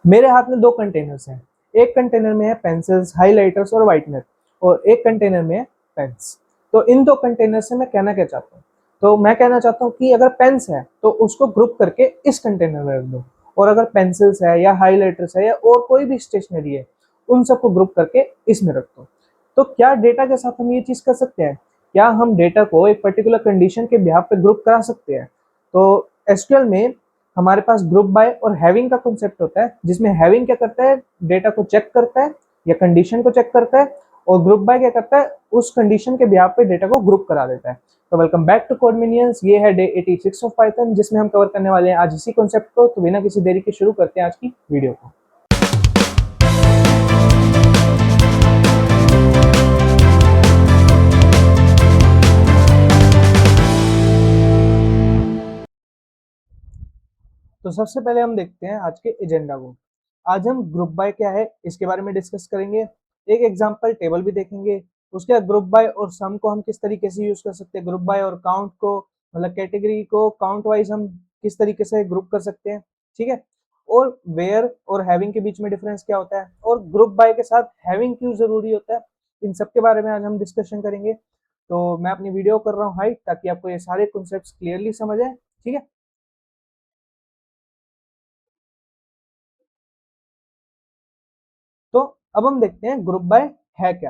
मेरे हाथ में दो कंटेनर्स हैं। एक कंटेनर में है पेंसिल्स, हाइलाइटर्स और व्हाइटनर, और एक कंटेनर में है पेन्स। तो इन दो कंटेनर से मैं कहना क्या चाहता हूँ, तो मैं कहना चाहता हूँ कि अगर पेन्स है तो उसको ग्रुप करके इस कंटेनर में रख दो, और अगर पेंसिल्स है या हाइलाइटर्स है या और कोई भी स्टेशनरी है उन सबको ग्रुप करके इसमें रख दो। तो क्या डेटा के साथ हम ये चीज कर सकते हैं? क्या हम डेटा को एक पर्टिकुलर कंडीशन के बिहाफ पे ग्रुप करा सकते हैं? तो एसक्यूएल में हमारे पास ग्रुप बाय और हैविंग का कॉन्सेप्ट होता है, जिसमें हैविंग क्या करता है, डेटा को चेक करता है या कंडीशन को चेक करता है, और ग्रुप बाय क्या करता है, उस कंडीशन के बिहाफ पे डेटा को ग्रुप करा देता है। तो welcome back to code minions. ये है डे 86 ऑफ पाइथन, जिसमें हम कवर करने वाले हैं आज इसी कॉन्सेप्ट को। तो बिना किसी देरी के शुरू करते हैं आज की वीडियो को। तो सबसे पहले हम देखते हैं आज के एजेंडा को। आज हम ग्रुप बाय क्या है इसके बारे में डिस्कस करेंगे, एक एग्जांपल टेबल भी देखेंगे। उसके बाद ग्रुप बाय और सम को हम किस तरीके से यूज कर सकते हैं, ग्रुप बाय और काउंट को, मतलब कैटेगरी को काउंट वाइज हम किस तरीके से ग्रुप कर सकते हैं, ठीक है। और वेयर और हैविंग के बीच में डिफरेंस क्या होता है, और ग्रुप बाय के साथ हैविंग क्यों जरूरी होता है, इन सब के बारे में आज हम डिस्कशन करेंगे। तो मैं अपनी वीडियो कर रहा हूँ हाइट, ताकि आपको ये सारे कॉन्सेप्ट्स क्लियरली समझ आए, ठीक है। तो अब हम देखते हैं ग्रुप बाय है क्या।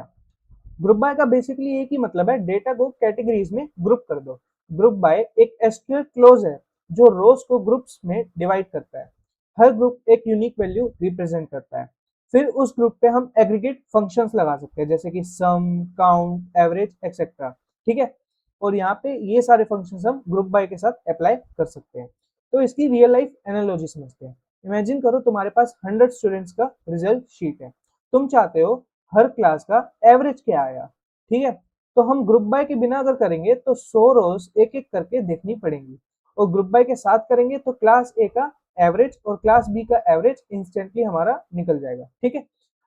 ग्रुप बाय का बेसिकली एक ही मतलब है, डेटा को कैटेगरीज में ग्रुप कर दो। ग्रुप बाय एक एसक्यूएल क्लोज है जो रोज को ग्रुप्स में डिवाइड करता है। हर ग्रुप एक यूनिक वैल्यू रिप्रेजेंट करता है। फिर उस ग्रुप पे हम एग्रीगेट फंक्शंस लगा सकते हैं, जैसे कि सम, काउंट, एवरेज एक्सेट्रा, ठीक है। और यहाँ पे ये सारे फंक्शंस हम ग्रुप बाय के साथ अप्लाई कर सकते हैं। तो इसकी रियल लाइफ एनालॉजी समझते हैं। इमेजिन करो तुम्हारे पास 100 स्टूडेंट्स का रिजल्ट शीट है। तुम चाहते हो हर क्लास का एवरेज क्या आया, ठीक है। तो हम ग्रुप बाय के बिना अगर करेंगे तो 100 रोज एक एक करके देखनी पड़ेंगी, और ग्रुप बाय के साथ करेंगे तो क्लास ए का एवरेज और क्लास बी का एवरेज इंस्टेंटली हमारा निकल जाएगा, ठीक है।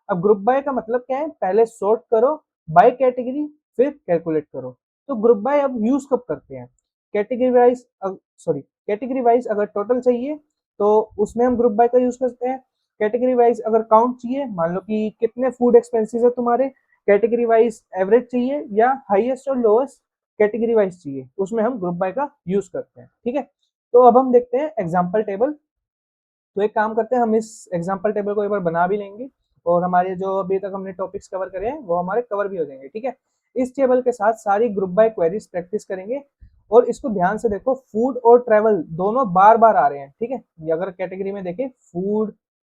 अब ग्रुप बाय का मतलब क्या है, पहले सॉर्ट करो बाय कैटेगरी, फिर कैलकुलेट करो। तो ग्रुप बाय अब यूज कब करते हैं, category wise, sorry, category wise अगर टोटल चाहिए तो उसमें हम ग्रुप बाय का यूज करते हैं। कैटेगरी वाइज अगर काउंट चाहिए, मान लो कि कितने फूड एक्सपेंसेस है तुम्हारे, कैटेगरी वाइज एवरेज चाहिए या हाईएस्ट और लोएस्ट कैटेगरी वाइज चाहिए, उसमें हम ग्रुप बाय का यूज करते हैं, ठीक है। तो अब हम देखते हैं एग्जाम्पल टेबल। तो एक काम करते हैं, हम इस एग्जाम्पल टेबल को एक बार बना भी लेंगे, और हमारे जो अभी तक हमने टॉपिक्स कवर करे हैं वो हमारे कवर भी हो जाएंगे, ठीक है। इस टेबल के साथ सारी ग्रुप बाय क्वेरीज प्रैक्टिस करेंगे। और इसको ध्यान से देखो, फूड और ट्रेवल दोनों बार बार आ रहे हैं, ठीक है। ये अगर कैटेगरी में देखें, फूड,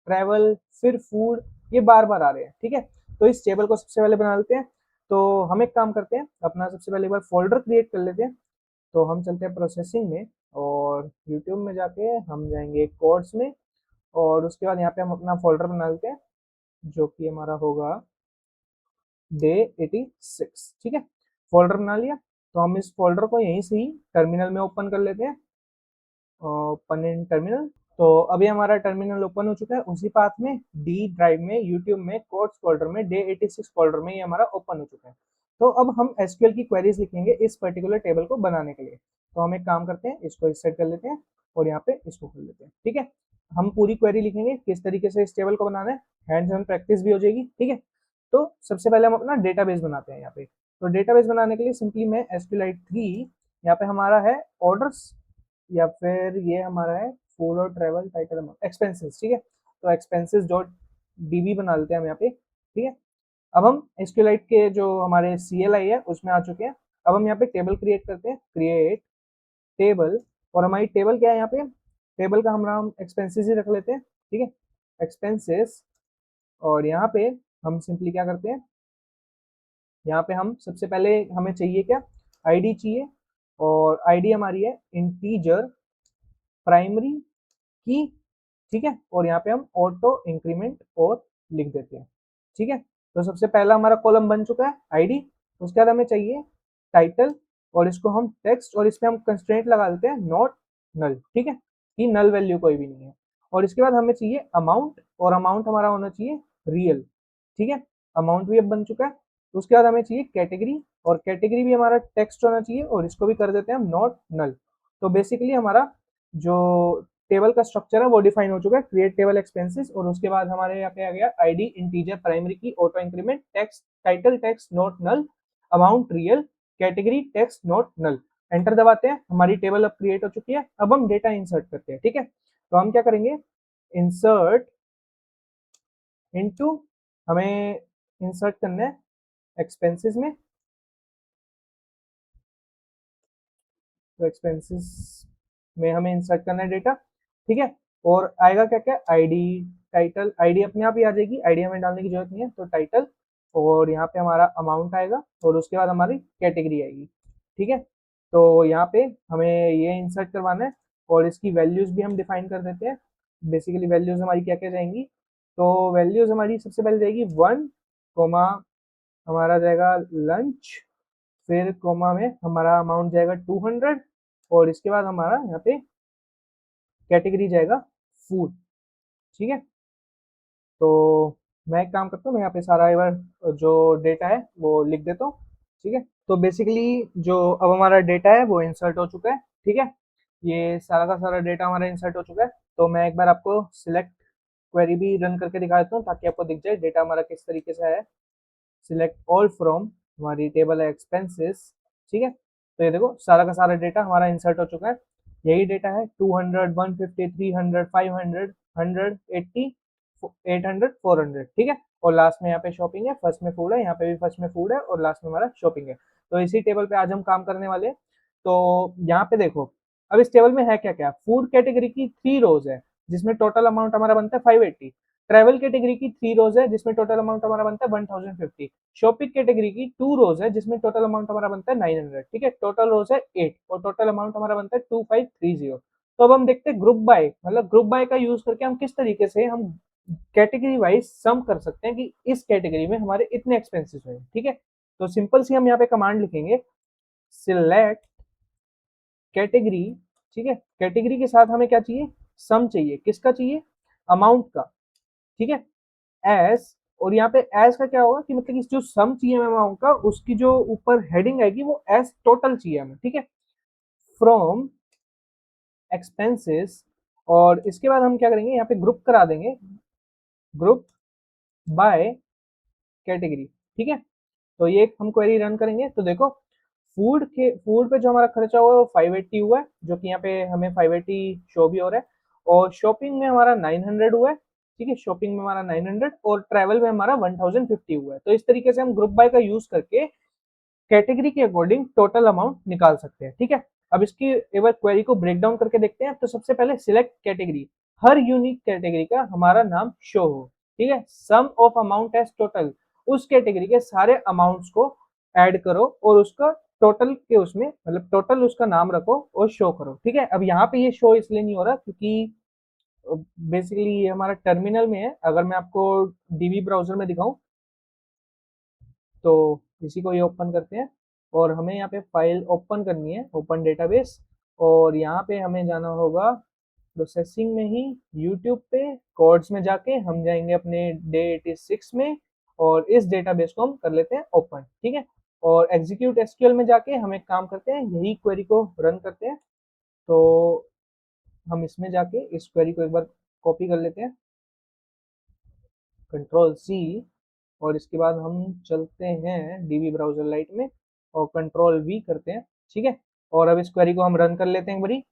ट्रेवल, फिर फूड, ये बार बार आ रहे हैं, ठीक है। तो इस टेबल को सबसे पहले बना लेते हैं। तो हम एक काम करते हैं, अपना सबसे पहले एक बार फोल्डर क्रिएट कर लेते हैं। तो हम चलते हैं प्रोसेसिंग में, और यूट्यूब में जाके हम जाएंगे कोड्स में, और उसके बाद यहाँ पे हम अपना फोल्डर बना लेते हैं, जो कि हमारा होगा डे 86, ठीक है। फोल्डर बना लिया। तो हम इस फोल्डर को यहीं से ही टर्मिनल में ओपन कर लेते हैं, ओपन इन टर्मिनल। तो अभी हमारा टर्मिनल ओपन हो चुका है, उसी पाथ में डी ड्राइव में, यूट्यूब में, कोड्स फोल्डर में, डे 86 फोल्डर में ये हमारा ओपन हो चुका है। तो अब हम एसक्यूएल की क्वेरीज लिखेंगे इस पर्टिकुलर टेबल को बनाने के लिए। तो हम एक काम करते हैं, इसको इस सेट कर लेते हैं, और यहाँ पे इसको खोल लेते हैं, ठीक है। हम पूरी क्वेरी लिखेंगे किस तरीके से इस टेबल को बनाना है, हैंड्स ऑन प्रैक्टिस भी हो जाएगी, ठीक है। तो सबसे पहले हम अपना डेटाबेस बनाते हैं यहाँ पे। तो डेटाबेस बनाने के लिए सिंपली मैं एसक्यूएलाइट 3, यहाँ पे हमारा है ऑर्डर्स, या फिर ये हमारा है फूड और ट्रेवल टाइटल अमाउंट एक्सपेंसेस, ठीक है। तो एक्सपेंसेस डॉट डीबी बना लेते हैं हम यहाँ पे, ठीक है। अब हम एसक्यूएलाइट के जो हमारे सीएलआई है उसमें आ चुके हैं। अब हम यहाँ पे टेबल क्रिएट करते हैं, क्रिएट टेबल। और हमारी टेबल क्या है, यहाँ पे टेबल का हम नाम एक्सपेंसेस ही रख लेते हैं, ठीक है, एक्सपेंसेस। और यहाँ पे हम सिंपली क्या करते हैं, यहाँ पे हम सबसे पहले हमें चाहिए क्या, आईडी चाहिए, और आईडी हमारी है इंटीजर प्राइमरी की, ठीक है। और यहाँ पे हम ऑटो इंक्रीमेंट और लिख देते हैं, ठीक है। तो सबसे पहला हमारा कॉलम बन चुका है आईडी। उसके बाद हमें चाहिए टाइटल, और इसको हम टेक्स्ट, और इसमें हम कंस्ट्रेंट लगा देते हैं नॉट नल, ठीक है, कि नल वैल्यू कोई भी नहीं है। और इसके बाद हमें चाहिए अमाउंट, और अमाउंट हमारा होना चाहिए रियल, ठीक है। अमाउंट भी अब बन चुका है। उसके बाद हमें चाहिए कैटेगरी, और कैटेगरी भी हमारा टेक्स्ट होना चाहिए, और इसको भी कर देते हैं हम नॉट नल। तो बेसिकली हमारा जो टेबल का स्ट्रक्चर है वो डिफाइन हो चुका है, क्रिएट टेबल एक्सपेंसेस, और उसके बाद हमारे यहाँ पे आ गया ID, integer, primary key, auto increment, text, title text not null, amount real, category text not null. Enter दबाते हैं, हमारी टेबल अब क्रिएट हो चुकी है। अब हम डेटा इंसर्ट करते हैं, ठीक है। तो हम क्या करेंगे, इंसर्ट इनटू, हमें इंसर्ट करना है एक्सपेंसेस में, तो एक्सपेंसेस में हमें इंसर्ट करना है डेटा, ठीक है। और आएगा क्या क्या, आईडी, टाइटल, आईडी अपने आप ही आ जाएगी, आईडी हमें डालने की जरूरत नहीं है, तो टाइटल, और यहाँ पे हमारा अमाउंट आएगा, और उसके बाद हमारी कैटेगरी आएगी, ठीक है। तो यहाँ पे हमें ये इंसर्ट करवाना है, और इसकी वैल्यूज भी हम डिफाइन कर देते हैं। बेसिकली वैल्यूज हमारी क्या क्या जाएंगी, तो वैल्यूज हमारी सबसे पहले जाएगी 1, कोमा हमारा जाएगा लंच, फिर कोमा में हमारा अमाउंट जाएगा 200, और इसके बाद हमारा यहाँ पे कैटेगरी जाएगा फूड, ठीक है। तो मैं एक काम करता हूँ, मैं यहाँ पे सारा एक बार जो डेटा है वो लिख देता हूँ, ठीक है। तो बेसिकली जो अब हमारा डेटा है वो इंसर्ट हो चुका है, ठीक है। ये सारा का सारा डेटा हमारा इंसर्ट हो चुका है। तो मैं एक बार आपको सिलेक्ट क्वेरी भी रन करके दिखा देता हूँ, ताकि आपको दिख जाए डेटा हमारा किस तरीके से है। सिलेक्ट ऑल फ्रॉम, हमारी टेबल है एक्सपेंसेस, ठीक है। तो ये देखो सारा का सारा डेटा हमारा इंसर्ट हो चुका है। यही डेटा है 200, 150, 300, 500, 100, 80, 800, 400, ठीक है। और लास्ट में यहाँ पे शॉपिंग है, फर्स्ट में फूड है, यहाँ पे भी फर्स्ट में फूड है, और लास्ट में हमारा शॉपिंग है। तो इसी टेबल पे आज हम काम करने वाले हैं। तो यहाँ पे देखो, अब इस टेबल में है क्या क्या, फूड कैटेगरी की 3 रोज है, जिसमें टोटल अमाउंट हमारा बनता है 580। ट्रैवल कैटेगरी की 3 रोज है, जिसमें टोटल अमाउंट हमारा बनता है 1050। शॉपिंग कैटेगरी की 2 रोज है, जिसमें टोटल अमाउंट हमारा बनता है 900, ठीक है। टोटल रोज है 8, और टोटल अमाउंट हमारा बनता है 2530। तो अब हम देखते हैं ग्रुप बाय, मतलब ग्रुप बाय का यूज करके हम किस तरीके से हम कैटेगरी वाइज सम कर सकते हैं कि इस कैटेगरी में हमारे इतने एक्सपेंसेस हुए, ठीक है। तो सिंपल सी हम यहाँ पे कमांड लिखेंगे, सिलेक्ट कैटेगरी, ठीक है। कैटेगरी के साथ हमें क्या चाहिए, सम चाहिए, किसका चाहिए, अमाउंट का, ठीक है। एस, और यहाँ पे एस का क्या होगा कि मतलब कि जो सम चाहिए हमें अमाउंट का, उसकी जो ऊपर हेडिंग आएगी वो एस टोटल चाहिए हमें, ठीक है। फ्रॉम एक्सपेंसेस, और इसके बाद हम क्या करेंगे, यहाँ पे ग्रुप करा देंगे, ग्रुप बाय कैटेगरी, ठीक है। तो ये हम क्वेरी रन करेंगे, तो देखो फूड पे जो हमारा खर्चा हुआ है वो 580 हुआ है, जो कि यहाँ पे हमें 580 शो भी हो रहा है। और शॉपिंग में हमारा 900 हुआ है, ठीक है। शॉपिंग में हमारा 900, और ट्रैवल में हमारा 1050 हुआ है। तो इस तरीके से हम ग्रुप बाय का यूज करके कैटेगरी के अकॉर्डिंग टोटल अमाउंट निकाल सकते हैं, ठीक है। अब इसकी एक बार क्वेरी को ब्रेक डाउन करके देखते हैं। तो सबसे पहले सिलेक्ट कैटेगरी, हर यूनिक कैटेगरी का हमारा नाम शो हो, ठीक है। सम ऑफ अमाउंट एज टोटल, उस कैटेगरी के सारे अमाउंट्स को ऐड करो, और उसका टोटल के उसमें मतलब टोटल उसका नाम रखो और शो करो, ठीक है। अब यहाँ पे ये शो इसलिए नहीं हो रहा क्योंकि बेसिकली ये हमारा टर्मिनल में है। अगर मैं आपको डीबी ब्राउजर में दिखाऊं, तो इसी को ये ओपन करते हैं, और हमें यहाँ पे फाइल ओपन करनी है, ओपन डेटाबेस। और यहाँ पे हमें जाना होगा प्रोसेसिंग में ही, यूट्यूब पे कोड्स में जाके हम जाएंगे अपने डे 86 में, और इस डेटाबेस को हम कर लेते हैं ओपन, ठीक है। और एग्जीक्यूट एसक्यूएल में जाके हम एक काम करते हैं, यही क्वेरी को रन करते हैं। तो हम इसमें जाके इस क्वेरी को एक बार कॉपी कर लेते हैं, कंट्रोल सी, और इसके बाद हम चलते हैं डीबी ब्राउजर लाइट में, और कंट्रोल वी करते हैं, ठीक है। और अब इस क्वेरी को हम रन कर लेते हैं एक बारी।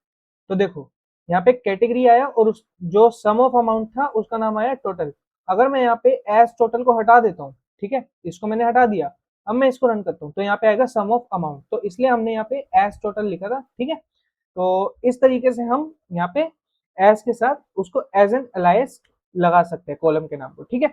तो देखो यहाँ पे कैटेगरी आया, और उस जो सम ऑफ अमाउंट था उसका नाम आया टोटल। अगर मैं यहाँ पे एस टोटल को हटा देता हूँ, ठीक है, इसको मैंने हटा दिया, अब मैं इसको रन करता हूँ, तो यहाँ पे आएगा सम ऑफ अमाउंट, तो इसलिए हमने यहाँ पे एस टोटल लिखा था, ठीक है। तो इस तरीके से हम यहाँ पे एस के साथ उसको एज एन अलाइस लगा सकते हैं कॉलम के नाम को, ठीक है।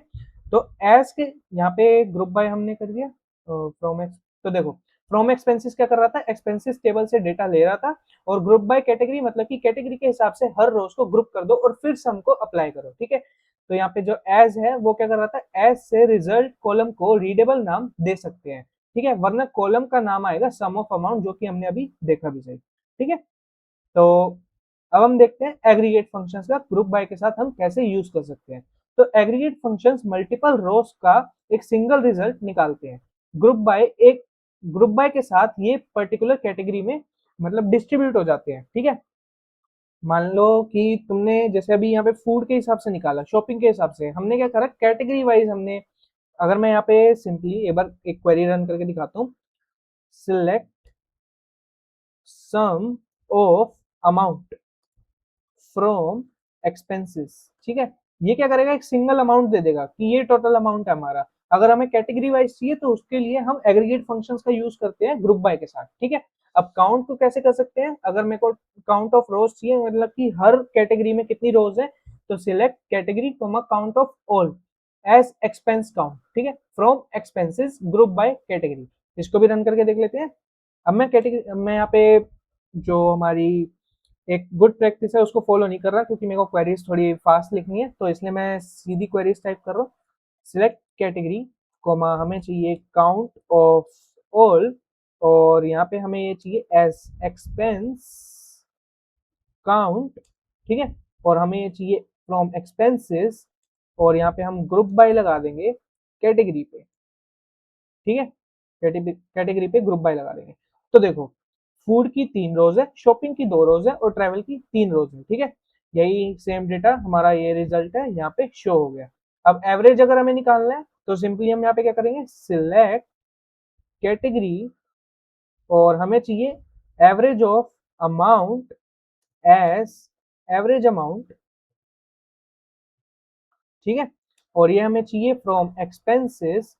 तो एस के यहाँ पे ग्रुप बाय हमने कर दिया फ्रॉम एक्स। तो देखो फ्रॉम एक्सपेंसेस क्या कर रहा था, एक्सपेंसेस टेबल से डेटा ले रहा था, और ग्रुप बाय कैटेगरी मतलब कि कैटेगरी के हिसाब से हर रोज को ग्रुप कर दो और फिर सम को अप्लाई करो, ठीक है। तो यहाँ पे जो एज है वो क्या कर रहा था, एज से रिजल्ट कॉलम को रीडेबल नाम दे सकते हैं, ठीक है, वरना कॉलम का नाम आएगा सम ऑफ अमाउंट, जो कि हमने अभी देखा भी सही, ठीक है। तो अब हम देखते हैं एग्रीगेट फंक्शंस का ग्रुप बाय के साथ हम कैसे यूज कर सकते हैं। तो एग्रीगेट फंक्शंस मल्टीपल रोज का एक सिंगल रिजल्ट निकालते हैं। ग्रुप बाय के साथ ये पर्टिकुलर कैटेगरी में मतलब डिस्ट्रीब्यूट हो जाते हैं, ठीक है। मान लो कि तुमने जैसे अभी यहाँ पे फूड के हिसाब से निकाला, शॉपिंग के हिसाब से हमने क्या करा, कैटेगरी वाइज हमने, अगर मैं यहाँ पे सिंपली एक बार एक क्वेरी रन करके दिखाता हूँ, select sum of amount from expenses, ठीक है। ये क्या करेगा, एक सिंगल अमाउंट दे देगा कि ये टोटल अमाउंट है हमारा। अगर हमें कैटेगरी वाइज चाहिए तो उसके लिए हम एग्रीगेट फंक्शंस का यूज करते हैं ग्रुप बाय के साथ, ठीक है। अब काउंट को कैसे कर सकते हैं, अगर मेरे को काउंट ऑफ रोज चाहिए, मतलब कि हर कैटेगरी में कितनी रोज है, तो select category comma count of all as expense count, ठीक है, from expenses group by category. इसको भी रन करके देख लेते हैं। अब मैं कैटेगरी, मैं यहाँ पे जो हमारी एक गुड प्रैक्टिस है उसको फॉलो नहीं कर रहा, क्योंकि मेरे को क्वेरीज थोड़ी फास्ट लिखनी है, तो इसलिए मैं सीधी क्वेरीज टाइप कर रहा हूँ। सिलेक्ट कैटेगरी कोमा हमें चाहिए काउंट ऑफ ऑल, और यहाँ पे हमें ये चाहिए एज एक्सपेंस काउंट, ठीक है। और हमें ये चाहिए फ्रॉम एक्सपेंसेस, और यहाँ पे हम ग्रुप बाय लगा देंगे कैटेगरी पे, ठीक है। कैटेगरी पे ग्रुप बाय लगा देंगे। तो देखो, फूड की 3 रोज है, शॉपिंग की 2 रोज है, और ट्रैवल की 3 रोज है, ठीक है। यही सेम डेटा हमारा, ये रिजल्ट है यहाँ पे शो हो गया। अब एवरेज अगर हमें निकालना है तो सिंपली हम यहाँ पे क्या करेंगे, सिलेक्ट कैटेगरी, और हमें चाहिए average of amount as average amount, ठीक है। और ये हमें चाहिए फ्रॉम एक्सपेंसेस,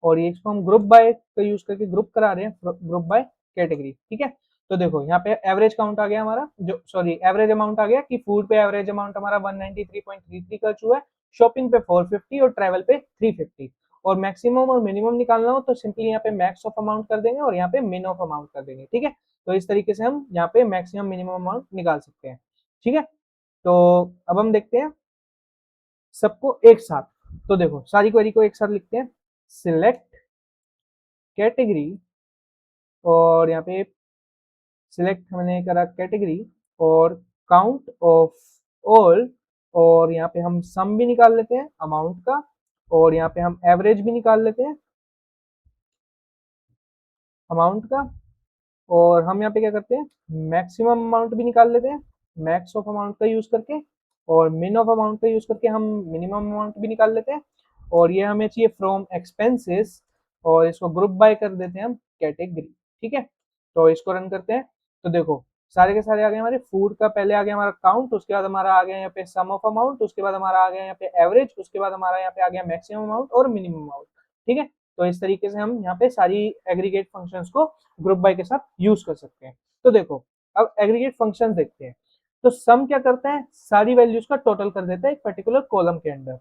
और ये इसको हम ग्रुप बाय का यूज करके ग्रुप करा रहे हैं, ग्रुप बाय कैटेगरी, ठीक है। तो देखो यहाँ पे एवरेज काउंट आ गया हमारा, जो सॉरी एवरेज अमाउंट आ गया कि फूड पे एवरेज अमाउंट हमारा 193.33 का चुहा है, शॉपिंग पे 450 और ट्रैवल पे 350। और मैक्सिमम और मिनिमम निकालना हो तो सिंपली यहाँ पे मैक्स ऑफ अमाउंट कर देंगे और यहाँ पे मिन ऑफ अमाउंट कर देंगे, ठीक है। तो इस तरीके से हम यहाँ पे मैक्सिमम मिनिमम अमाउंट निकाल सकते हैं, ठीक है। तो अब हम देखते हैं सबको एक साथ। तो देखो सारी क्वेरी को एक साथ लिखते हैं, सिलेक्ट कैटेगरी, और यहाँ पे सिलेक्ट हमने करा कैटेगरी, और काउंट ऑफ ऑल, और यहाँ पे हम सम भी निकाल लेते हैं अमाउंट का, और यहाँ पे हम एवरेज भी निकाल लेते हैं अमाउंट का, और हम यहाँ पे क्या करते हैं, मैक्सिमम अमाउंट भी निकाल लेते हैं मैक्स ऑफ अमाउंट का यूज करके, और मिन ऑफ अमाउंट का यूज करके हम मिनिमम अमाउंट भी निकाल लेते हैं। और ये हमें चाहिए फ्रॉम एक्सपेंसेस, और इसको ग्रुप बाय कर देते हैं हम कैटेगरी, ठीक है। तो इसको रन करते हैं। तो देखो सारे के सारे आ गए हमारे, फूड का पहले आ गया हमारा काउंट, उसके बाद हमारा आ गया यहाँ पे सम ऑफ अमाउंट, उसके बाद हमारा आ गया यहाँ पे एवरेज, उसके बाद हमारा यहाँ पे आ गया मैक्सिमम अमाउंट और मिनिमम अमाउंट, ठीक है। तो इस तरीके से हम यहाँ पे सारी एग्रीगेट फंक्शंस को ग्रुप बाय के साथ यूज कर सकते हैं। तो देखो अब एग्रीगेट फंक्शन देखते हैं। तो सम क्या करता है, सारी वैल्यूज का टोटल कर देता है एक पर्टिकुलर कॉलम के अंदर।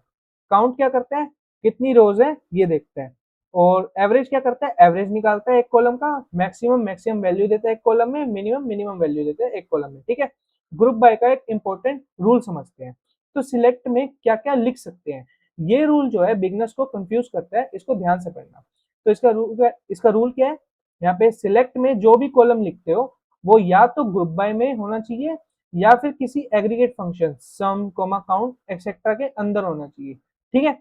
काउंट क्या करता है, कितनी रोज है ये देखता है। और एवरेज क्या करता है, एवरेज निकालता है एक कॉलम का, मैक्सिमम मैक्सिमम वैल्यू देता है एक कॉलम में, मिनिमम मिनिमम वैल्यू देता है एक कॉलम में, ठीक है। ग्रुप बाय का एक इंपॉर्टेंट रूल समझते हैं। तो सिलेक्ट में क्या क्या लिख सकते हैं, ये रूल जो है बिगनर्स को कंफ्यूज करता है, इसको ध्यान से पढ़ना। तो इसका रूल क्या है, यहाँ पे सिलेक्ट में जो भी कॉलम लिखते हो वो या तो ग्रुप बाय में होना चाहिए, या फिर किसी एग्रीगेट फंक्शन सम कोमा काउंट एक्सेट्रा के अंदर होना चाहिए, ठीक है।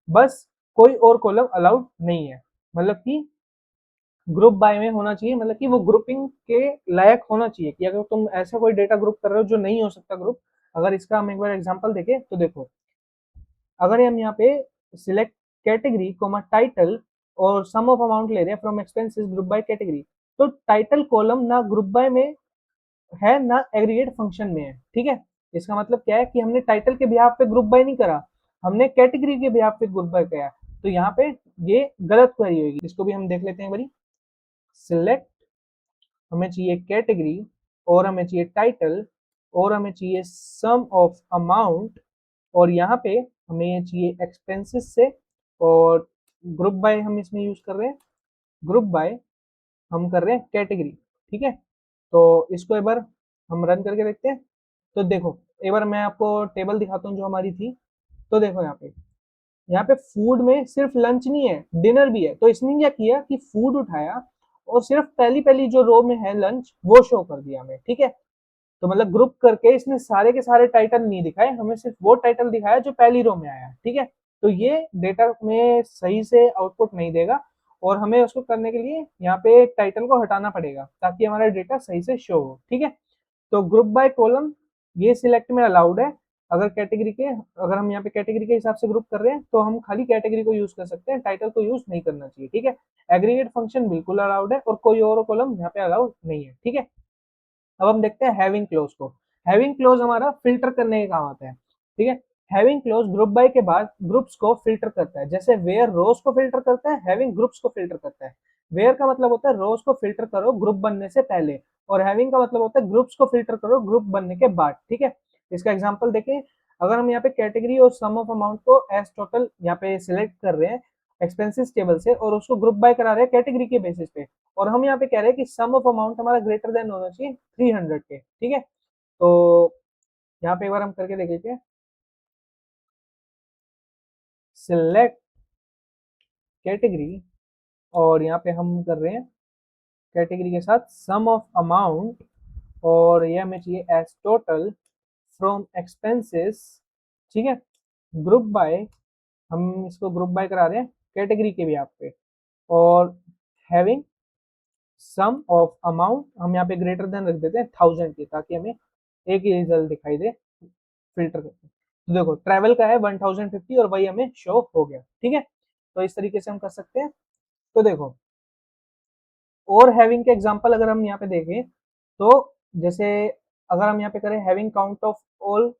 बस कोई और कॉलम अलाउड नहीं है, मतलब कि ग्रुप बाय में होना चाहिए, मतलब कि वो ग्रुपिंग के लायक होना चाहिए, कि अगर तुम ऐसा कोई डेटा ग्रुप कर रहे हो जो नहीं हो सकता ग्रुप। अगर इसका हम एक बार एग्जांपल देखें तो देखो, अगर हम यहाँ पे सिलेक्ट कैटेगरी कोमा टाइटल और सम ऑफ अमाउंट ले रहे हैं from expenses group by category, तो टाइटल कॉलम ना ग्रुप बाय में है ना एग्रीगेट फंक्शन में है, ठीक है। इसका मतलब क्या है कि हमने टाइटल के बिहाफ पे ग्रुप बाय नहीं करा, हमने कैटेगरी के बिहाफ पे ग्रुप बाय किया। तो यहाँ पे ये गलत क्वेरी होगी। इसको भी हम देख लेते हैं एक बारी। सिलेक्ट हमें चाहिए कैटेगरी, और हमें चाहिए टाइटल, और हमें चाहिए सम ऑफ अमाउंट, और यहाँ पे हमें ये चाहिए एक्सपेंसेस से, और ग्रुप बाय हम इसमें यूज कर रहे हैं, ग्रुप बाय हम कर रहे हैं कैटेगरी, ठीक है। तो इसको एक बार हम रन करके देखते हैं। तो देखो एक बार मैं आपको टेबल दिखाता हूँ जो हमारी थी। तो देखो यहाँ पे फूड में सिर्फ लंच नहीं है, डिनर भी है। तो इसने क्या किया कि फूड उठाया और सिर्फ पहली पहली जो रो में है लंच वो शो कर दिया हमें, ठीक है। तो मतलब ग्रुप करके इसने सारे के सारे टाइटल नहीं दिखाए, हमें सिर्फ वो टाइटल दिखाया जो पहली रो में आया, ठीक है। तो ये डेटा में सही से आउटपुट नहीं देगा, और हमें उसको करने के लिए यहाँ पे टाइटल को हटाना पड़ेगा ताकि हमारा डेटा सही से शो हो, ठीक है। तो ग्रुप बाय कॉलम ये सिलेक्ट में अलाउड है। अगर हम यहाँ पे कैटेगरी के हिसाब से ग्रुप कर रहे हैं तो हम खाली कैटेगरी को यूज कर सकते हैं, टाइटल को यूज नहीं करना चाहिए, ठीक है। एग्रीगेट फंक्शन बिल्कुल अलाउड है और कोई और कॉलम यहाँ पे अलाउड नहीं है, ठीक है। अब हम देखते हैं हैविंग क्लोज को। हैविंग क्लोज हमारा फिल्टर करने के काम आता है, ठीक है। हैविंग क्लोज ग्रुप बाय के बाद ग्रुप्स को फिल्टर करता है, जैसे वेयर रोज को फिल्टर करता है, हैविंग ग्रुप्स को फिल्टर करता है। वेयर का मतलब होता है रोज को फिल्टर करो ग्रुप बनने से पहले, और हैविंग का मतलब होता है ग्रुप्स को फिल्टर करो ग्रुप बनने के बाद, ठीक है। इसका एग्जाम्पल देखें, अगर हम यहाँ पे कैटेगरी और सम ऑफ अमाउंट को एज टोटल यहाँ पे सिलेक्ट कर रहे हैं एक्सपेंसेस टेबल से और उसको ग्रुप बाय करा रहे हैं कैटेगरी के बेसिस पे, और हम यहाँ पे कह रहे हैं कि सम ऑफ अमाउंट हमारा ग्रेटर देन होना चाहिए 300 के, ठीक है। तो यहाँ पे एक बार हम करके देख लीजिए, सिलेक्ट कैटेगरी, और यहाँ पे हम कर रहे हैं कैटेगरी के साथ सम ऑफ अमाउंट, और ये हमें चाहिए एज टोटल फ्रॉम एक्सपेंसेस, ठीक है। ग्रुप बाय, हम इसको ग्रुप बाय करा रहे हैं कैटेगरी के भी यहाँ पे, और हैविंग सम ऑफ अमाउंट हम यहाँ पे ग्रेटर देन रख देते हैं 1000 की, ताकि हमें एक ही रिजल्ट दिखाई दे फिल्टर करके। तो देखो ट्रैवल का है 1050 और वही हमें शो हो गया, ठीक है। तो इस तरीके से हम कर सकते हैं। तो देखो और हैविंग के एग्जांपल अगर हम यहाँ पे देखें तो जैसे अगर हम यहाँ पे करें having count of all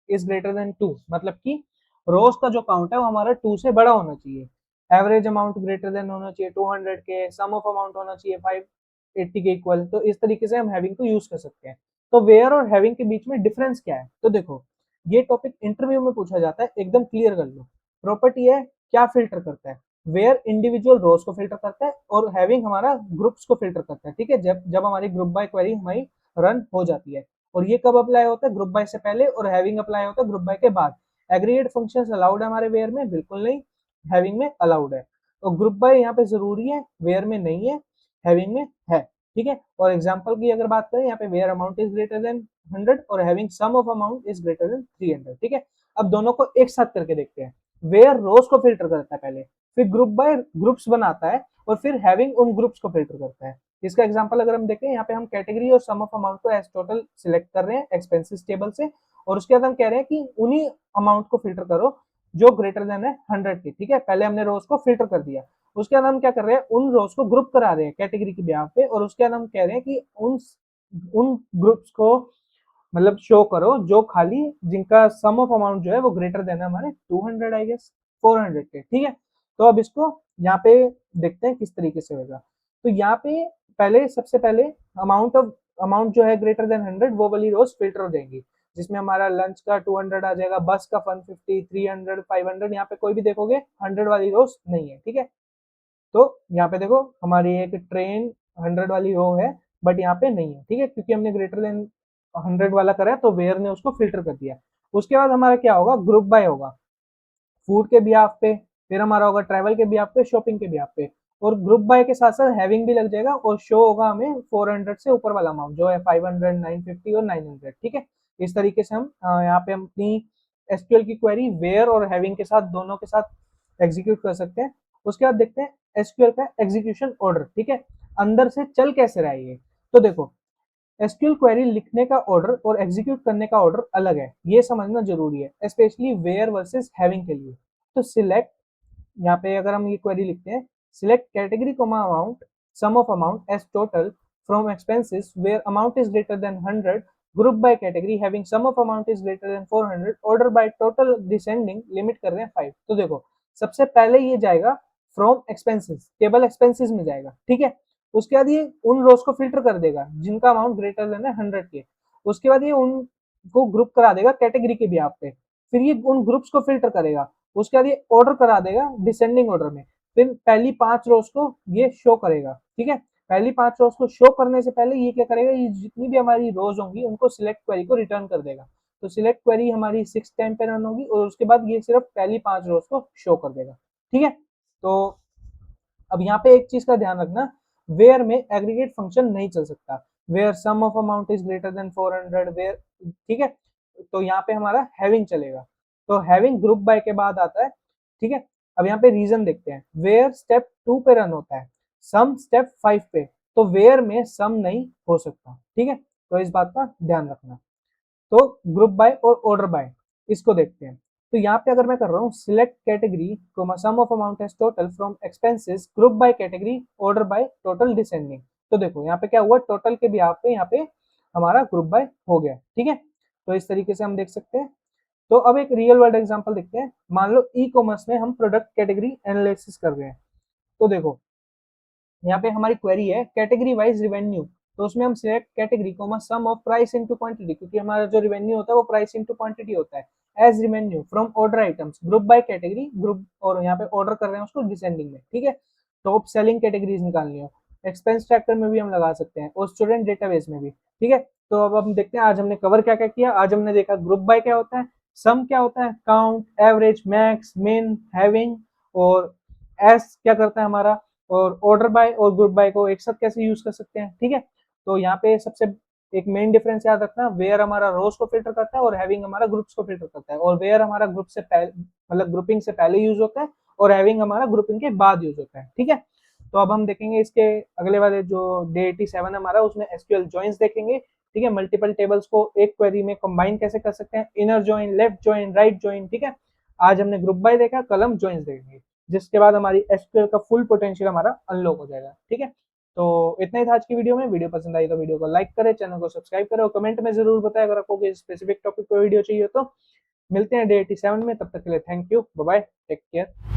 is greater then 2, मतलब कि रोज का जो काउंट है वो हमारा 2 से बड़ा होना चाहिए। एवरेज अमाउंट ग्रेटर देन होना चाहिए 200 के, सम ऑफ अमाउंट होना चाहिए 580 के इक्वल। तो इस तरीके से हम हैविंग को यूज कर सकते हैं। तो वेयर और हैविंग के बीच में डिफरेंस क्या है, तो देखो ये टॉपिक इंटरव्यू में पूछा जाता है, एकदम क्लियर कर लो। प्रॉपर्टी है क्या फिल्टर करता है, वेयर इंडिविजुअल रोज को फिल्टर करता है, और हैविंग हमारा ग्रुप्स को फिल्टर करता है, ठीक है। जब जब हमारी ग्रुप बाय क्वेरी हमारी रन हो जाती है, और ये कब अप्लाई होता है, ग्रुप बाय से पहले, और हैविंग अप्लाई होता है ग्रुप बाय के बाद। एग्रीगेट फंक्शंस अलाउड है हमारे वेयर में, बिल्कुल नहीं, हैविंग में अलाउड है। तो ग्रुप बाय यहाँ पे जरूरी है, वेयर में नहीं है, हैविंग में है, ठीक है। और एग्जांपल की अगर बात करें, यहाँ पे where amount is greater than 100 और having sum of amount is greater than 300, ठीक है। अब दोनों को एक साथ करके देखते हैं। वेयर रोज को फिल्टर करता है पहले, फिर ग्रुप बाय ग्रुप्स बनाता है, और फिर हैविंग उन ग्रुप्स को फिल्टर करता है। इसका एग्जांपल अगर हम देखें, यहाँ पे हम कैटेगरी और सम ऑफ अमाउंट को एज टोटल सिलेक्ट कर रहे हैं एक्सपेंसेस टेबल से, और उसके बाद हम कह रहे हैं कि उन्हीं अमाउंट को फिल्टर करो जो ग्रेटर देन है 100 के, ठीक है। पहले हमने रोज को फिल्टर कर दिया, उसके बाद हम क्या कर रहे हैं, उन रोज को ग्रुप करा रहे हैं कैटेगरी की ब्याह पे, और उसके बाद हम कह रहे हैं कि उन उन ग्रुप्स को मतलब शो करो जो खाली जिनका सम ऑफ अमाउंट जो है वो ग्रेटर देन है हमारे 200 आई गेस 400 के, ठीक है। तो अब इसको यहाँ पे देखते हैं किस तरीके से होगा। तो यहाँ पे पहले सबसे पहले अमाउंट जो है ग्रेटर देन 100 वो वाली रोज फिल्टर हो जाएंगी, जिसमें हमारा लंच का 200 आ जाएगा, बस का 150, 300, 500, यहाँ पे कोई भी देखोगे 100 वाली रोज नहीं है, ठीक है। तो यहाँ पे देखो हमारी एक ट्रेन 100 वाली रो है, बट यहाँ पे नहीं है, ठीक है, क्योंकि हमने ग्रेटर देन 100 वाला करा है तो वेयर ने उसको फिल्टर कर दिया। उसके बाद हमारा क्या होगा, ग्रुप बाय होगा फूड के बिहाफ पे, फिर हमारा होगा ट्रैवल के बिहाफ पे, शॉपिंग के बिहाफ पे, और ग्रुप बाय के साथ साथ हैविंग भी लग जाएगा, और शो होगा हमें 400 से ऊपर वाला अमाउंट जो है 500, 950 और 900, ठीक है। इस तरीके से हम यहाँ पे हम अपनी एसक्यूएल की क्वेरी वेयर और हैविंग के साथ दोनों के साथ एग्जीक्यूट कर सकते हैं। उसके बाद देखते हैं एसक्यूएल का एग्जीक्यूशन ऑर्डर, ठीक है, अंदर से चल कैसे रहा है ये। तो देखो एसक्यूएल क्वेरी लिखने का ऑर्डर और एग्जीक्यूट करने का ऑर्डर अलग है, ये समझना जरूरी है, स्पेशली वेयर वर्सेस हैविंग के लिए। तो सिलेक्ट, यहाँ पे अगर हम ये क्वेरी लिखते हैं, select category comma amount sum of amount as total from expenses where amount is greater than 100, group by category having sum of amount is greater than 400, order by total descending, limit कर रहे हैं 5। तो देखो सबसे पहले ये जाएगा from expenses, table expenses में जाएगा, ठीक है। उसके बाद ये उन रोज को फिल्टर कर देगा जिनका अमाउंट ग्रेटर देन है 100 के। उसके बाद ये उनको ग्रुप करा देगा कैटेगरी के भी आप पे, फिर ये उन ग्रुप्स को फिल्टर करेगा। उसके बाद ये ऑर्डर करा देगा डिसेंडिंग ऑर्डर में, फिर पहली 5 रोज को ये शो करेगा, ठीक है। पहली 5 रोज को शो करने से पहले ये क्या करेगा, ये जितनी भी हमारी रोज होंगी उनको सिलेक्ट क्वेरी को रिटर्न कर देगा। तो सिलेक्ट क्वेरी हमारी 6 टाइम पे रन होगी, और उसके बाद ये सिर्फ पहली 5 रोज को शो कर देगा, ठीक है। तो अब यहाँ पे एक चीज का ध्यान रखना, वेयर में एग्रीगेट फंक्शन नहीं चल सकता, where sum of amount is greater than 400 where, ठीक है। तो यहाँ पे हमारा हैविंग चलेगा, तो हैविंग ग्रुप बाय के बाद आता है, ठीक है। अब यहाँ पे रीजन देखते हैं, वेयर स्टेप 2 पे रन होता है, सम स्टेप 5 पे, तो वेयर में सम नहीं हो सकता, ठीक है। तो इस बात का ध्यान रखना। तो ग्रुप बाय और ऑर्डर बाय इसको देखते हैं। तो यहाँ पे अगर मैं कर रहा हूँ select category sum of amount as total from expenses group by category order by total descending, तो देखो यहाँ पे क्या हुआ, टोटल के बिहाफ पे यहाँ पे हमारा ग्रुप बाय हो गया। ठीक है, तो इस तरीके से हम देख सकते हैं। तो अब एक रियल वर्ल्ड एग्जांपल देखते हैं। मान लो ई कॉमर्स में हम प्रोडक्ट कैटेगरी एनालिसिस कर रहे हैं। तो देखो यहाँ पे हमारी क्वेरी है कैटेगरी वाइज रिवेन्यू, तो उसमें हम सिलेक्ट कैटेगरी को सम ऑफ प्राइस इनटू क्वांटिटी, क्योंकि हमारा जो रिवेन्यू होता है वो प्राइस इनटू क्वांटिटी होता है, as revenue from order items group by category group, और यहाँ पे ऑर्डर कर रहे हैं उसको डिसेंडिंग में। ठीक है, टॉप सेलिंग कैटेगरीज निकालनी हो, एक्सपेंस ट्रैक्टर में भी हम लगा सकते हैं और स्टूडेंट डेटाबेस में भी। ठीक है, तो अब हम देखते हैं आज हमने कवर क्या क्या किया। आज हमने देखा ग्रुप बाय क्या होता है, सम क्या होता है, काउंट, एवरेज, मैक्स, मिन, हैविंग, और एस क्या करता है हमारा, और ऑर्डर बाय और ग्रुप बाय को एक साथ कैसे यूज कर सकते हैं। ठीक है, तो यहाँ पे सबसे एक मेन डिफरेंस याद रखना, वेयर हमारा रोज को फिल्टर करता है और हैविंग हमारा ग्रुप्स को फिल्टर करता है, और वेयर हमारा ग्रुप से पहले मतलब ग्रुपिंग से पहले यूज होता है और हैविंग हमारा ग्रुपिंग के बाद यूज होता है। ठीक है, तो अब हम देखेंगे इसके अगले वाले जो डे 87 हमारा, उसमें एसक्यूएल जॉइंस देखेंगे। ठीक है, मल्टीपल टेबल्स को एक क्वेरी में कंबाइन कैसे कर सकते हैं, inner join, left join, right join. ठीक है, आज हमने ग्रुप बाय देखा, कल हम जॉइंस देखेंगे, जिसके बाद हमारी एसक्यूएल का फुल पोटेंशियल हमारा अनलॉक हो जाएगा। ठीक है, तो इतना ही था आज की वीडियो में। वीडियो पसंद आई तो वीडियो को लाइक करें, चैनल को सब्सक्राइब करें और कमेंट में जरूर बताएं अगर आपको कोई स्पेसिफिक टॉपिक पर वीडियो चाहिए तो। मिलते हैं डे 87 में, तब तक के लिए thank you, bye bye, take care.